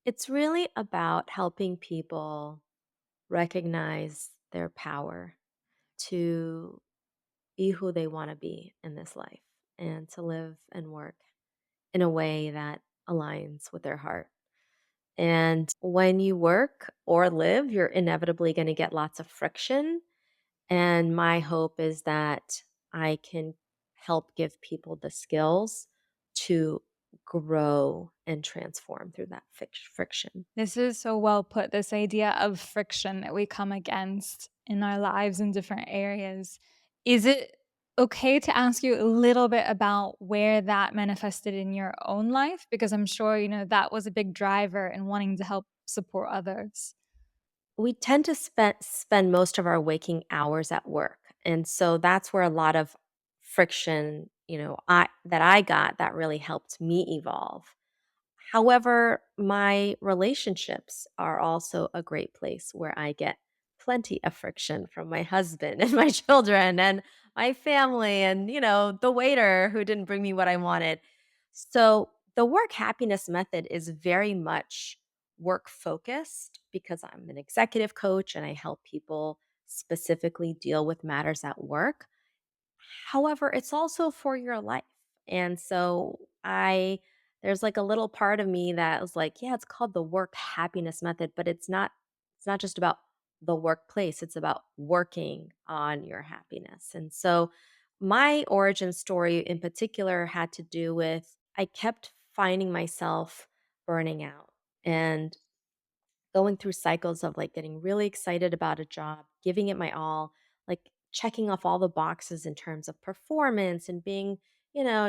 It's really about helping people recognize their power to be who they want to be in this life and to live and work in a way that aligns with their heart. And when you work or live, you're inevitably going to get lots of friction. And my hope is that I can help give people the skills to grow and transform through that friction. This is so well put, this idea of friction that we come against in our lives in different areas. Is it okay to ask you a little bit about where that manifested in your own life? Because I'm sure, that was a big driver in wanting to help support others. We tend to spend most of our waking hours at work, and so that's where a lot of friction, I got that really helped me evolve. However, my relationships are also a great place where I get plenty of friction from my husband and my children and my family and, the waiter who didn't bring me what I wanted. So, the work happiness method is very much work focused because I'm an executive coach and I help people specifically deal with matters at work. However, it's also for your life. And so there's like a little part of me that was like, yeah, it's called the work happiness method, but it's not just about the workplace, it's about working on your happiness. And so my origin story in particular had to do with I kept finding myself burning out. And going through cycles of like getting really excited about a job, giving it my all, like checking off all the boxes in terms of performance and being,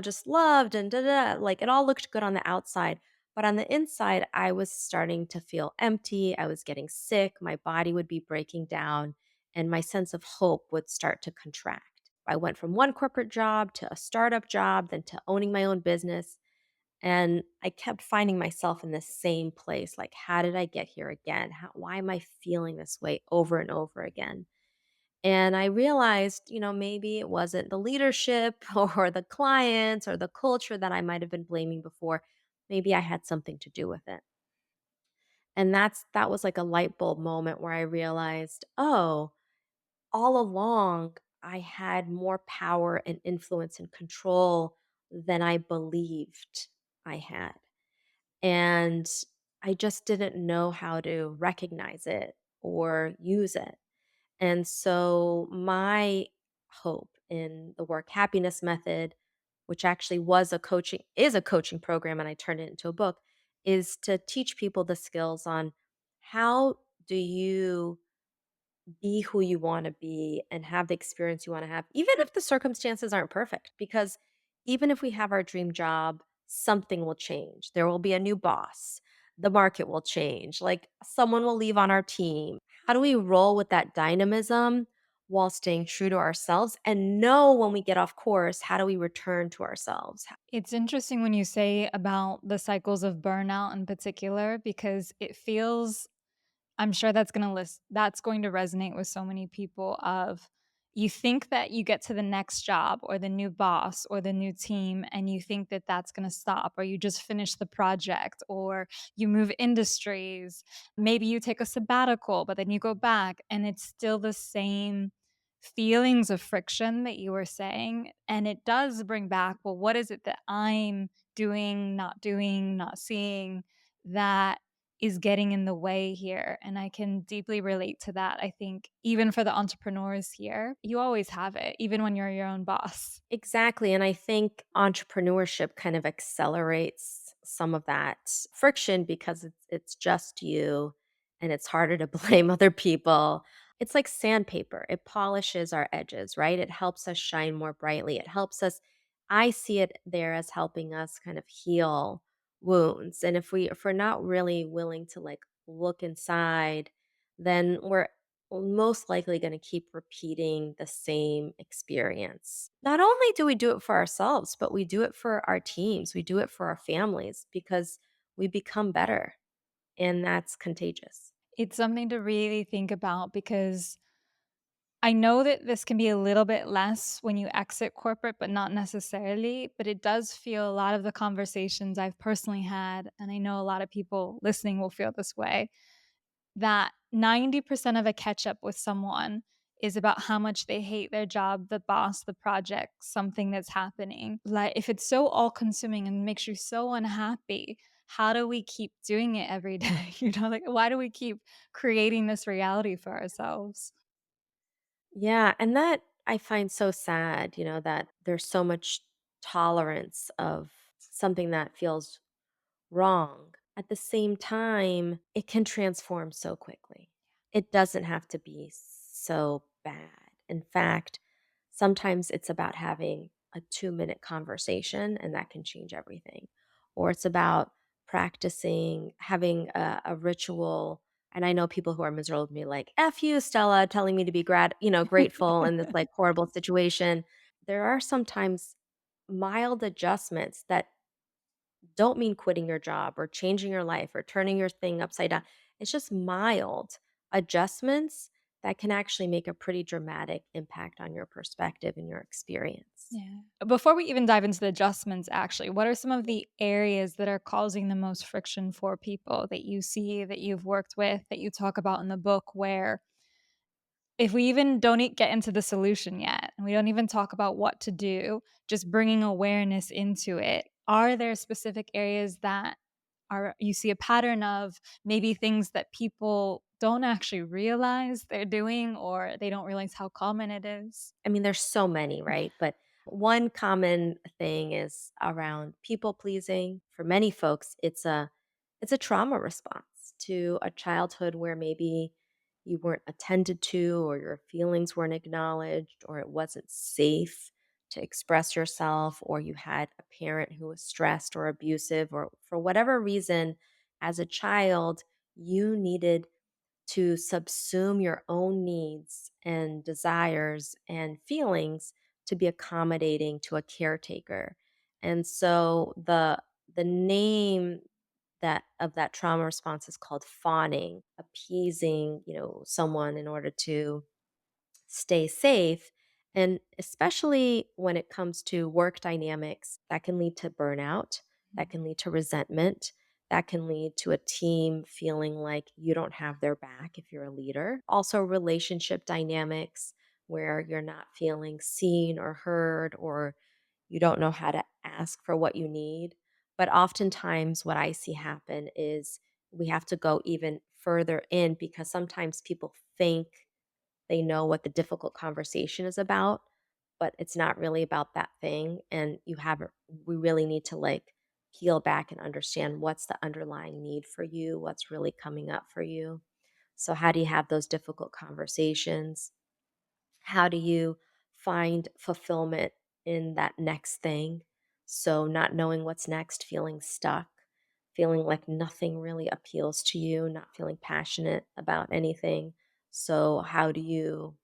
just loved and da da. Like it all looked good on the outside. But on the inside, I was starting to feel empty. I was getting sick. My body would be breaking down, and my sense of hope would start to contract. I went from one corporate job to a startup job, then to owning my own business. And I kept finding myself in this same place. Like, how did I get here again? Why am I feeling this way over and over again? And I realized, maybe it wasn't the leadership or the clients or the culture that I might have been blaming before. Maybe I had something to do with it. And that was like a light bulb moment where I realized, oh, all along I had more power and influence and control than I believed I had. And I just didn't know how to recognize it or use it. And so my hope in the work happiness method, which actually is a coaching program and I turned it into a book, is to teach people the skills on how do you be who you want to be and have the experience you want to have, even if the circumstances aren't perfect. Because even if we have our dream job, something will change. There will be a new boss. The market will change. Like someone will leave on our team. How do we roll with that dynamism while staying true to ourselves and know when we get off course? How do we return to ourselves? It's interesting when you say about the cycles of burnout in particular, because it feels I'm sure that's going to resonate with so many people of you think that you get to the next job or the new boss or the new team and you think that that's going to stop, or you just finish the project, or you move industries. Maybe you take a sabbatical, but then you go back and it's still the same feelings of friction that you were saying. And it does bring back, well, what is it that I'm doing, not seeing that is getting in the way here? And I can deeply relate to that. I think even for the entrepreneurs here, you always have it, even when you're your own boss. Exactly. And I think entrepreneurship kind of accelerates some of that friction because it's just you and it's harder to blame other people. It's like sandpaper. It polishes our edges, right? It helps us shine more brightly. It helps us I see it there as helping us kind of heal wounds. And if we're not really willing to like look inside, then we're most likely going to keep repeating the same experience. Not only do we do it for ourselves, but we do it for our teams, we do it for our families because we become better, and that's contagious. It's something to really think about because I know that this can be a little bit less when you exit corporate, but not necessarily. But it does feel a lot of the conversations I've personally had, and I know a lot of people listening will feel this way, that 90% of a catch up with someone is about how much they hate their job, the boss, the project, something that's happening. Like, if it's so all consuming and makes you so unhappy, how do we keep doing it every day? Like, why do we keep creating this reality for ourselves? Yeah, and that I find so sad, that there's so much tolerance of something that feels wrong. At the same time, it can transform so quickly. It doesn't have to be so bad. In fact, sometimes it's about having a 2-minute conversation and that can change everything. Or it's about practicing having a ritual. And I know people who are miserable with me like, F you, Stella, telling me to be grateful in this like horrible situation. There are sometimes mild adjustments that don't mean quitting your job or changing your life or turning your thing upside down. It's just mild adjustments that can actually make a pretty dramatic impact on your perspective and your experience. Yeah. Before we even dive into the adjustments, actually, what are some of the areas that are causing the most friction for people that you see, that you've worked with, that you talk about in the book, where if we even don't get into the solution yet, and we don't even talk about what to do, just bringing awareness into it, are there specific areas that are you see a pattern of, maybe things that people don't actually realize they're doing, or they don't realize how common it is? I mean, there's so many, right? But one common thing is around people pleasing. For many folks, it's a trauma response to a childhood where maybe you weren't attended to or your feelings weren't acknowledged or it wasn't safe to express yourself or you had a parent who was stressed or abusive or for whatever reason as a child you needed to subsume your own needs and desires and feelings to be accommodating to a caretaker. And so the name that of that trauma response is called fawning, appeasing, someone in order to stay safe. And especially when it comes to work dynamics, that can lead to burnout, that can lead to resentment, that can lead to a team feeling like you don't have their back if you're a leader. Also, relationship dynamics where you're not feeling seen or heard, or you don't know how to ask for what you need. But oftentimes, what I see happen is we have to go even further in because sometimes people think they know what the difficult conversation is about, but it's not really about that thing, and we really need to, like, peel back and understand what's the underlying need for you, what's really coming up for you. So how do you have those difficult conversations? How do you find fulfillment in that next thing? So not knowing what's next, feeling stuck, feeling like nothing really appeals to you, not feeling passionate about anything. So how do you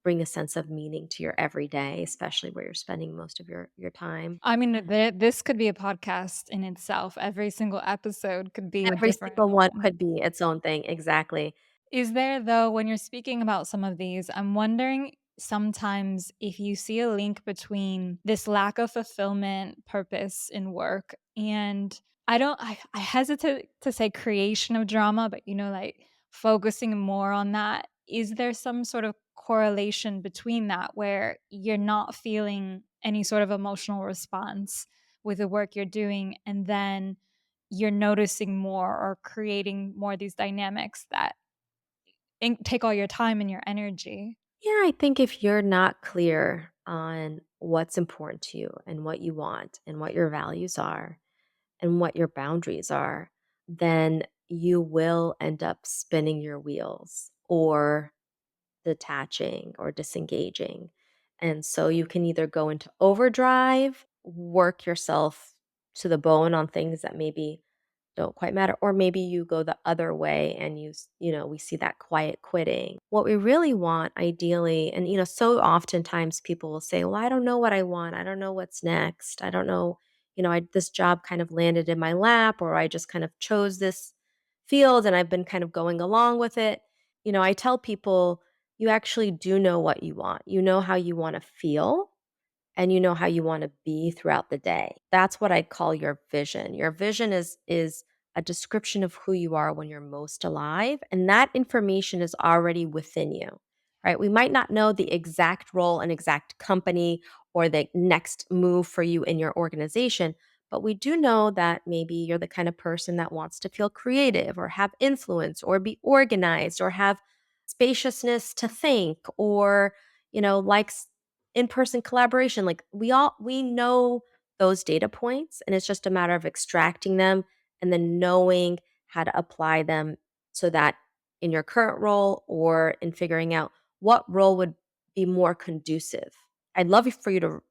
bring a sense of meaning to your everyday, especially where you're spending most of your time? I mean, this could be a podcast in itself. Every single episode could be a Every different single one one. could be its own thing, exactly. Is there, though, when you're speaking about some of these, I'm wondering sometimes if you see a link between this lack of fulfillment, purpose in work, and I hesitate to say creation of drama, but like focusing more on that. Is there some sort of correlation between that where you're not feeling any sort of emotional response with the work you're doing, and then you're noticing more or creating more of these dynamics that take all your time and your energy? Yeah, I think if you're not clear on what's important to you and what you want and what your values are and what your boundaries are, then you will end up spinning your wheels or detaching or disengaging. And so you can either go into overdrive, work yourself to the bone on things that maybe don't quite matter, or maybe you go the other way and we see that quiet quitting. What we really want ideally, and so oftentimes people will say, well, I don't know what I want. I don't know what's next. I don't know, this job kind of landed in my lap, or I just kind of chose this field and I've been kind of going along with it. I tell people, you actually do know what you want. You know how you want to feel and you know how you want to be throughout the day. That's what I call your vision. Your vision is a description of who you are when you're most alive, and that information is already within you. Right? We might not know the exact role and exact company or the next move for you in your organization, but we do know that maybe you're the kind of person that wants to feel creative or have influence or be organized or have spaciousness to think or likes in-person collaboration. Like we know those data points, and it's just a matter of extracting them and then knowing how to apply them so that in your current role or in figuring out what role would be more conducive. I'd love for you to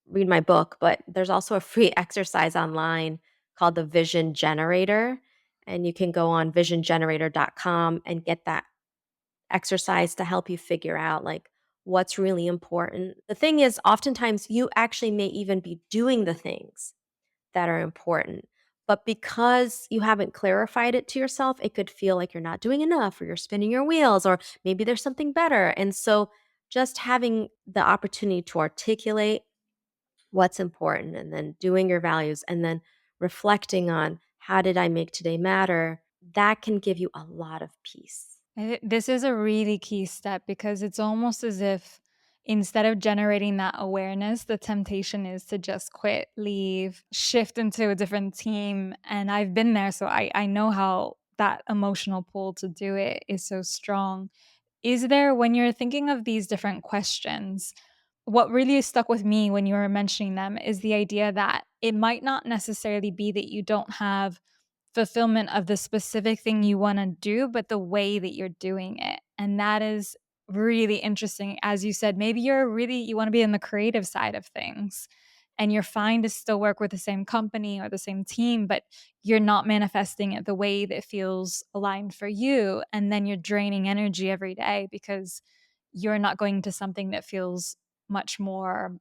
read my book, but there's also a free exercise online called the Vision Generator. And you can go on visiongenerator.com and get that exercise to help you figure out like what's really important. The thing is, oftentimes you actually may even be doing the things that are important. But because you haven't clarified it to yourself, it could feel like you're not doing enough or you're spinning your wheels or maybe there's something better. And so just having the opportunity to articulate what's important and then doing your values and then reflecting on how did I make today matter, that can give you a lot of peace. This is a really key step because it's almost as if instead of generating that awareness, the temptation is to just quit, leave, shift into a different team. And I've been there, so I know how that emotional pull to do it is so strong. Is there, when you're thinking of these different questions, what really stuck with me when you were mentioning them is the idea that it might not necessarily be that you don't have fulfillment of the specific thing you wanna do, but the way that you're doing it, and that is really interesting. As you said, maybe you wanna be in the creative side of things, and you're fine to still work with the same company or the same team, but you're not manifesting it the way that feels aligned for you, and then you're draining energy every day because you're not going to something that feels much more,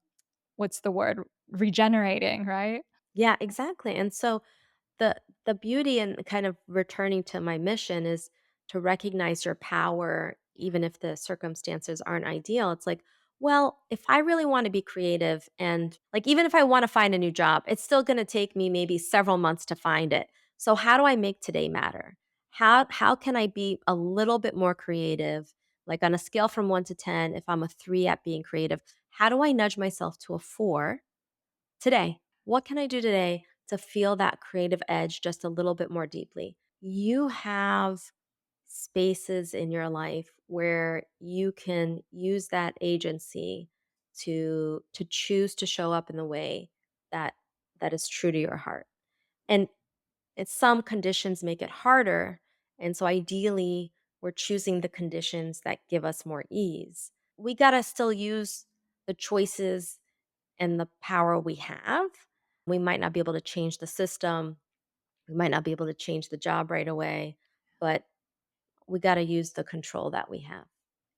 what's the word? Regenerating, right? Yeah, exactly. And so the beauty in kind of returning to my mission is to recognize your power even if the circumstances aren't ideal. It's like, well, if I really want to be creative and like even if I want to find a new job, it's still going to take me maybe several months to find it. So how do I make today matter? How can I be a little bit more creative? Like on a scale from 1 to 10, if I'm a 3 at being creative, how do I nudge myself to a 4 today? What can I do today to feel that creative edge just a little bit more deeply? You have spaces in your life where you can use that agency to choose to show up in the way that that is true to your heart. And some conditions make it harder, and so ideally we're choosing the conditions that give us more ease. We got to still use the choices and the power we have. We might not be able to change the system. We might not be able to change the job right away, but we got to use the control that we have.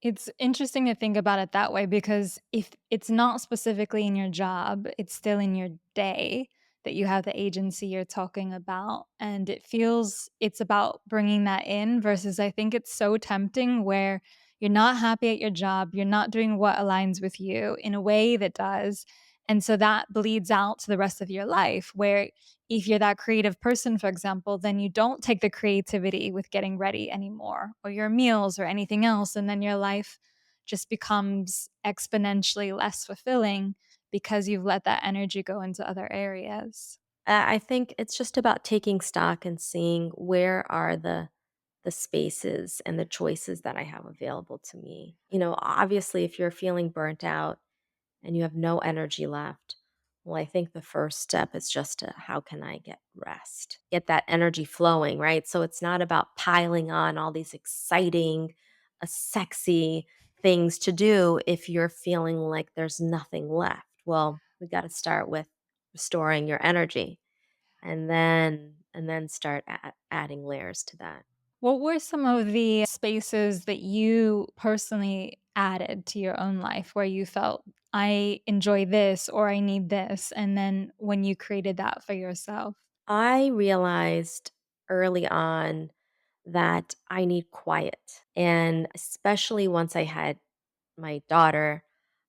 It's interesting to think about it that way because if it's not specifically in your job, it's still in your day that you have the agency you're talking about. And it feels it's about bringing that in versus I think it's so tempting where you're not happy at your job, you're not doing what aligns with you in a way that does. And so that bleeds out to the rest of your life where if you're that creative person, for example, then you don't take the creativity with getting ready anymore or your meals or anything else. And then your life just becomes exponentially less fulfilling because you've let that energy go into other areas. I think it's just about taking stock and seeing where are the spaces and the choices that I have available to me. Obviously if you're feeling burnt out and you have no energy left, well, I think the first step is just to how can I get rest? Get that energy flowing, right? So it's not about piling on all these exciting, sexy things to do if you're feeling like there's nothing left. Well, we got to start with restoring your energy and then start adding layers to that. What were some of the spaces that you personally added to your own life where you felt, I enjoy this or I need this? And then when you created that for yourself? I realized early on that I need quiet. And especially once I had my daughter,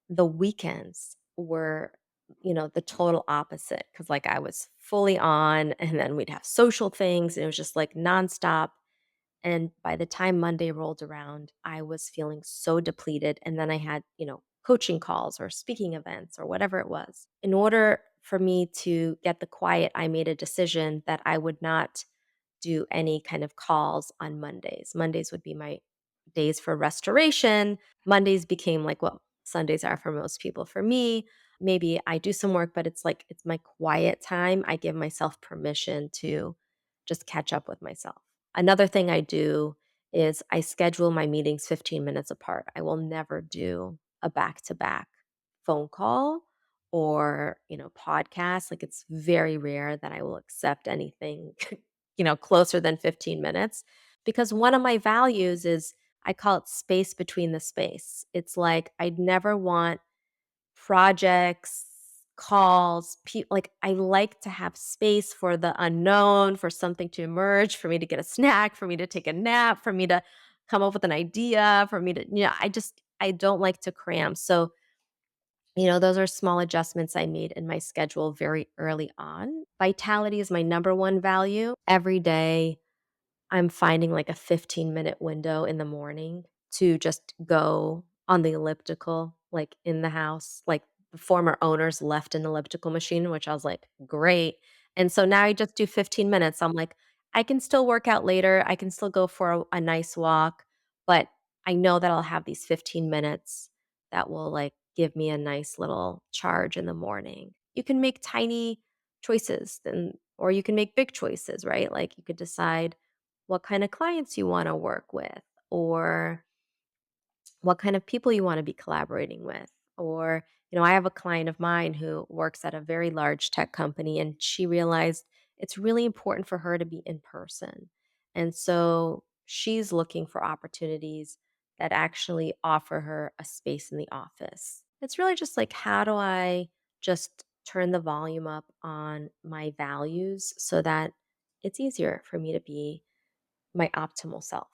the weekends were, the total opposite because like I was fully on and then we'd have social things and it was just like nonstop. And by the time Monday rolled around, I was feeling so depleted. And then I had, coaching calls or speaking events or whatever it was. In order for me to get the quiet, I made a decision that I would not do any kind of calls on Mondays. Mondays would be my days for restoration. Mondays became like what Sundays are for most people. For me, maybe I do some work, but it's like it's my quiet time. I give myself permission to just catch up with myself. Another thing I do is I schedule my meetings 15 minutes apart. I will never do a back to back phone call or, podcast. Like it's very rare that I will accept anything, closer than 15 minutes because one of my values is I call it space between the space. It's like I'd never want projects, calls, like I like to have space for the unknown, for something to emerge, for me to get a snack, for me to take a nap, for me to come up with an idea, for me to, I don't like to cram. So, those are small adjustments I made in my schedule very early on. Vitality is my number one value. Every day, I'm finding like a 15-minute window in the morning to just go on the elliptical, like in the house. Like the former owners left an elliptical machine, which I was like, great. And so now I just do 15 minutes. I'm like, I can still work out later. I can still go for a nice walk, but I know that I'll have these 15 minutes that will like give me a nice little charge in the morning. You can make tiny choices then, or you can make big choices, right? Like you could decide what kind of clients you want to work with or what kind of people you want to be collaborating with. Or, I have a client of mine who works at a very large tech company and she realized it's really important for her to be in person. And so she's looking for opportunities that actually offer her a space in the office. It's really just like, how do I just turn the volume up on my values so that it's easier for me to be my optimal self?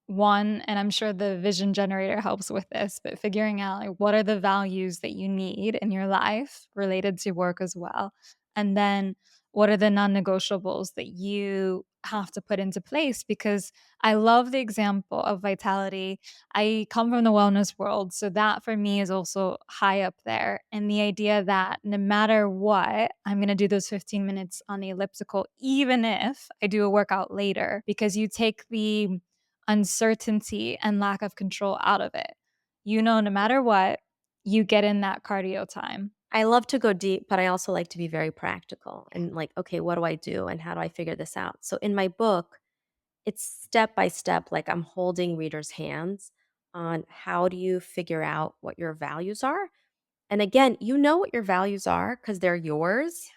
One, and I'm sure the vision generator helps with this, but figuring out like what are the values that you need in your life related to work as well. And then what are the non-negotiables that you have to put into place, because I love the example of vitality. I come from the wellness world, so that for me is also high up there. And the idea that no matter what, I'm going to do those 15 minutes on the elliptical even if I do a workout later, because you take the uncertainty and lack of control out of it. No matter what, you get in that cardio time. I love to go deep, but I also like to be very practical and like, okay, what do I do and how do I figure this out? So in my book, it's step by step, like I'm holding readers' hands on how do you figure out what your values are. And again, you know what your values are because they're yours.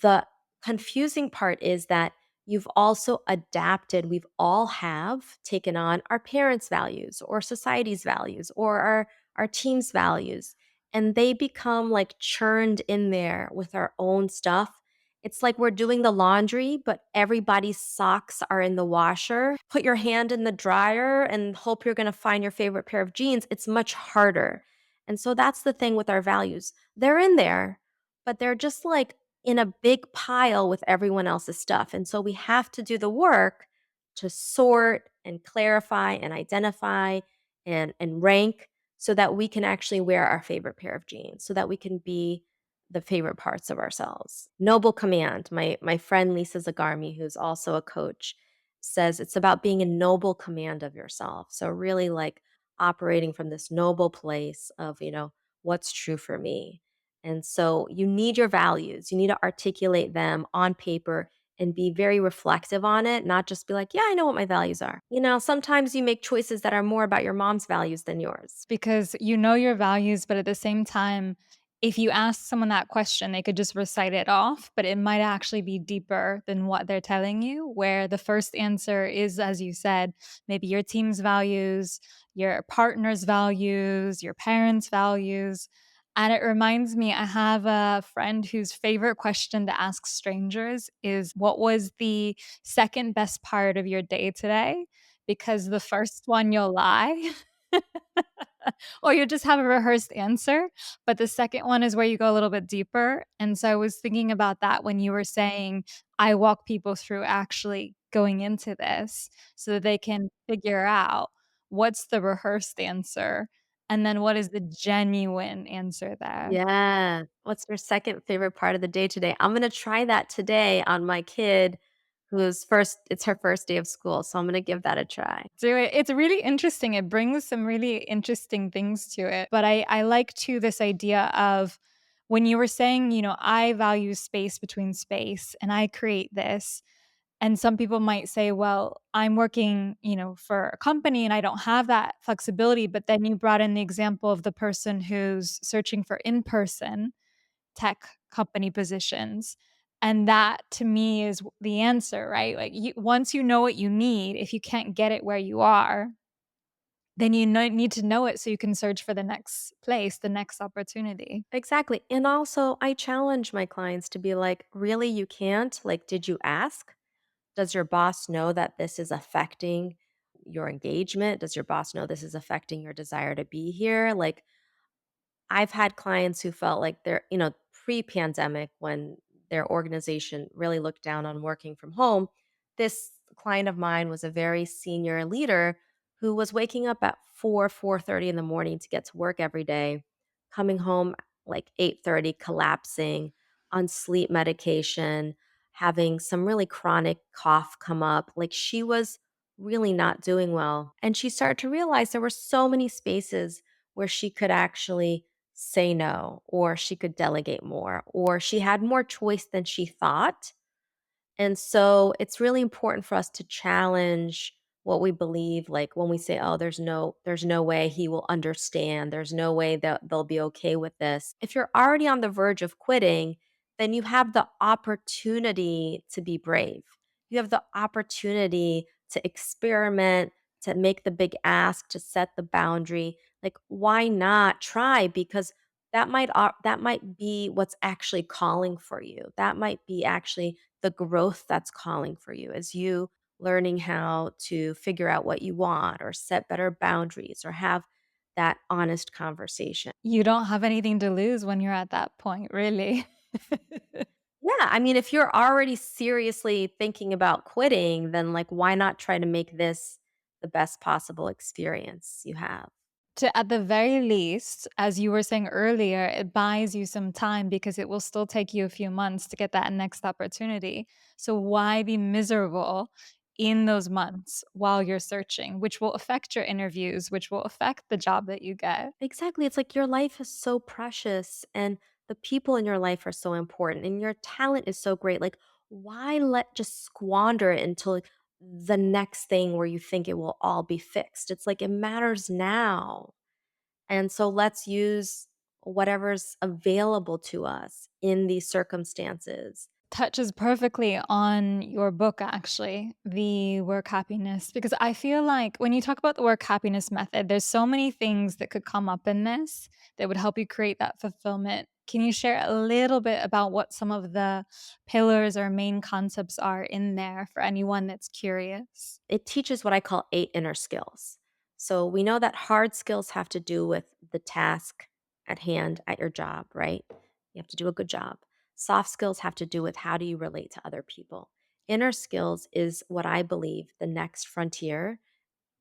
The confusing part is that you've also adapted, we've all have taken on our parents' values or society's values or our team's values, and they become like churned in there with our own stuff. It's like we're doing the laundry, but everybody's socks are in the washer. Put your hand in the dryer and hope you're going to find your favorite pair of jeans. It's much harder. And so that's the thing with our values. They're in there, but they're just like in a big pile with everyone else's stuff. And so we have to do the work to sort and clarify and identify and rank so that we can actually wear our favorite pair of jeans, so that we can be the favorite parts of ourselves. Noble command. My friend Lisa Zagarmi, who's also a coach, says it's about being in noble command of yourself. So really like operating from this noble place of, what's true for me. And so you need your values. You need to articulate them on paper and be very reflective on it, not just be like, yeah, I know what my values are. Sometimes you make choices that are more about your mom's values than yours. Because you know your values, but at the same time, if you ask someone that question, they could just recite it off, but it might actually be deeper than what they're telling you. Where the first answer is, as you said, maybe your team's values, your partner's values, your parents' values. And it reminds me, I have a friend whose favorite question to ask strangers is, what was the second best part of your day today? because the first one you'll lie or you just have a rehearsed answer, but the second one is where you go a little bit deeper, and so I was thinking about that when you were saying, I walk people through actually going into this so that they can figure out what's the rehearsed answer, and then what is the genuine answer there. Yeah. What's your second favorite part of the day today? I'm gonna try that today on my kid who's first it's her first day of school, so I'm gonna give that a try. Do it. It's really interesting. It brings some really interesting things to it. But I like too this idea of when you were saying, I value space between space and I create this. And some people might say, well, I'm working, for a company and I don't have that flexibility. But then you brought in the example of the person who's searching for in-person tech company positions. And that to me is the answer, right? Like once you know what you need, if you can't get it where you are, then need to know it so you can search for the next place, the next opportunity. Exactly. And also, I challenge my clients to be like, really, you can't? Like, did you ask? Does your boss know that this is affecting your engagement? Does your boss know this is affecting your desire to be here? Like, I've had clients who felt like they're, pre-pandemic when their organization really looked down on working from home. This client of mine was a very senior leader who was waking up at 4:30 in the morning to get to work every day, coming home like 8:30, collapsing on sleep medication, having some really chronic cough come up. Like she was really not doing well. And she started to realize there were so many spaces where she could actually say no, or she could delegate more, or she had more choice than she thought. And so it's really important for us to challenge what we believe, like when we say, "Oh, there's no way he will understand. There's no way that they'll be okay with this." If you're already on the verge of quitting, then you have the opportunity to be brave. You have the opportunity to experiment, to make the big ask, to set the boundary. Like why not try? Because that might be what's actually calling for you. That might be actually the growth that's calling for you is you learning how to figure out what you want or set better boundaries or have that honest conversation. You don't have anything to lose when you're at that point, really. Yeah, I mean, if you're already seriously thinking about quitting, then like why not try to make this the best possible experience you have? To at the very least, as you were saying earlier, it buys you some time because it will still take you a few months to get that next opportunity. So why be miserable in those months while you're searching, which will affect your interviews, which will affect the job that you get? Exactly. It's like your life is so precious and the people in your life are so important and your talent is so great. Like, why let just squander it until like, the next thing where you think it will all be fixed? It's like it matters now. And so let's use whatever's available to us in these circumstances. Touches perfectly on your book, actually, the work happiness, because I feel like when you talk about the work happiness method, there's so many things that could come up in this that would help you create that fulfillment. Can you share a little bit about what some of the pillars or main concepts are in there for anyone that's curious? It teaches what I call 8 inner skills. So we know that hard skills have to do with the task at hand at your job, right? You have to do a good job. Soft skills have to do with how do you relate to other people. Inner skills is what I believe the next frontier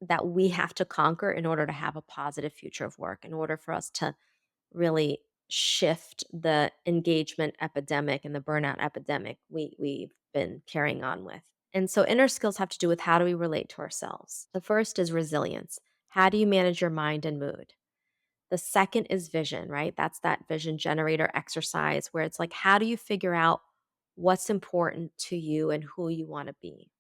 that we have to conquer in order to have a positive future of work, in order for us to really shift the engagement epidemic and the burnout epidemic we've been carrying on with. And so inner skills have to do with how do we relate to ourselves. The first is resilience. How do you manage your mind and mood? The second is vision, right? That's that vision generator exercise where it's like, how do you figure out what's important to you and who you want to be?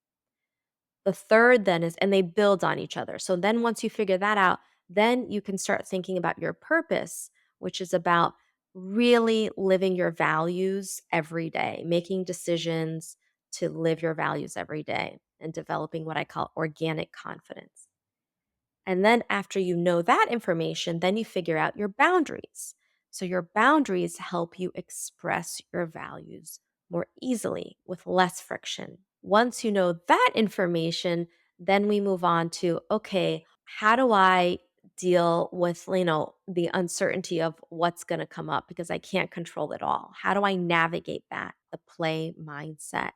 The third then is and they build on each other. So then once you figure that out, then you can start thinking about your purpose, which is about really living your values every day, making decisions to live your values every day and developing what I call organic confidence. And then after you know that information, then you figure out your boundaries. So your boundaries help you express your values more easily with less friction. Once you know that information, Then we move on to, okay, how do I deal with, the uncertainty of what's going to come up because I can't control it all? How do I navigate that? The play mindset,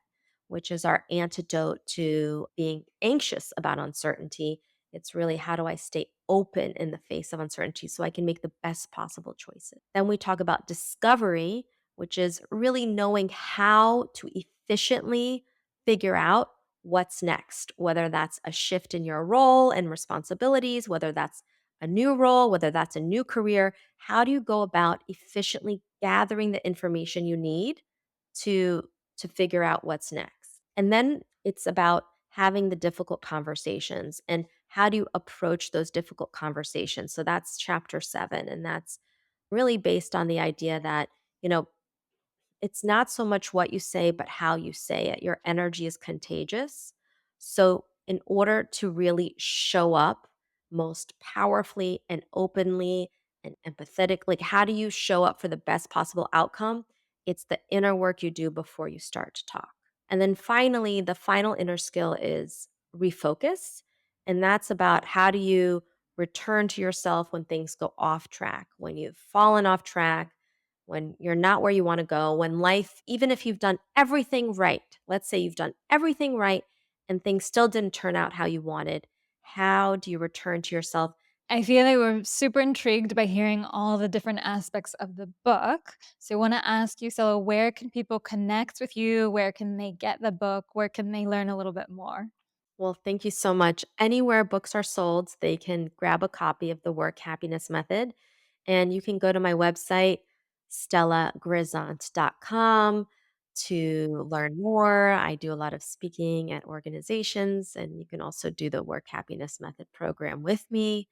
which is our antidote to being anxious about uncertainty. It's really, how do I stay open in the face of uncertainty so I can make the best possible choices? Then we talk about discovery, which is really knowing how to efficiently figure out what's next, whether that's a shift in your role and responsibilities, whether that's a new role, whether that's a new career. How do you go about efficiently gathering the information you need to figure out what's next? And then it's about having the difficult conversations and how do you approach those difficult conversations. So that's chapter 7, and that's really based on the idea that, you know, it's not so much what you say, but how you say it. Your energy is contagious. So, in order to really show up most powerfully and openly and empathetically, how do you show up for the best possible outcome? It's the inner work you do before you start to talk. And then finally, the final inner skill is refocus. And that's about, how do you return to yourself when things go off track, when you've fallen off track, when you're not where you want to go, when life, even if you've done everything right, let's say you've done everything right and things still didn't turn out how you wanted, how do you return to yourself? I feel like we're super intrigued by hearing all the different aspects of the book. So I want to ask you, Stella, where can people connect with you? Where can they get the book? Where can they learn a little bit more? Well, thank you so much. Anywhere books are sold, they can grab a copy of the Work Happiness Method. And you can go to my website, stellagrizont.com, to learn more. I do a lot of speaking at organizations, and you can also do the Work Happiness Method program with me.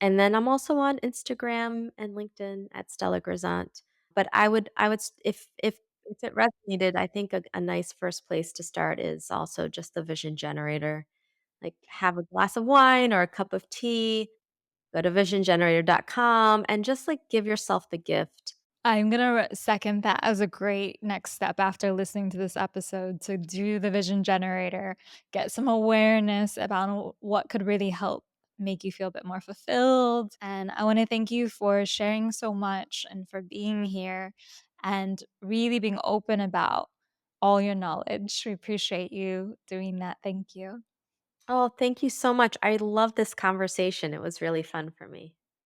And then I'm also on Instagram and LinkedIn at Stella Grizont. But if it resonated, I think a nice first place to start is also just the vision generator. Like, have a glass of wine or a cup of tea, go to visiongenerator.com and just, like, give yourself the gift. I'm gonna second that as a great next step after listening to this episode to do the vision generator, get some awareness about what could really help make you feel a bit more fulfilled. And I want to thank you for sharing so much and for being here and really being open about all your knowledge. We appreciate you doing that. Thank you. Oh, thank you so much. I love this conversation. It was really fun for me.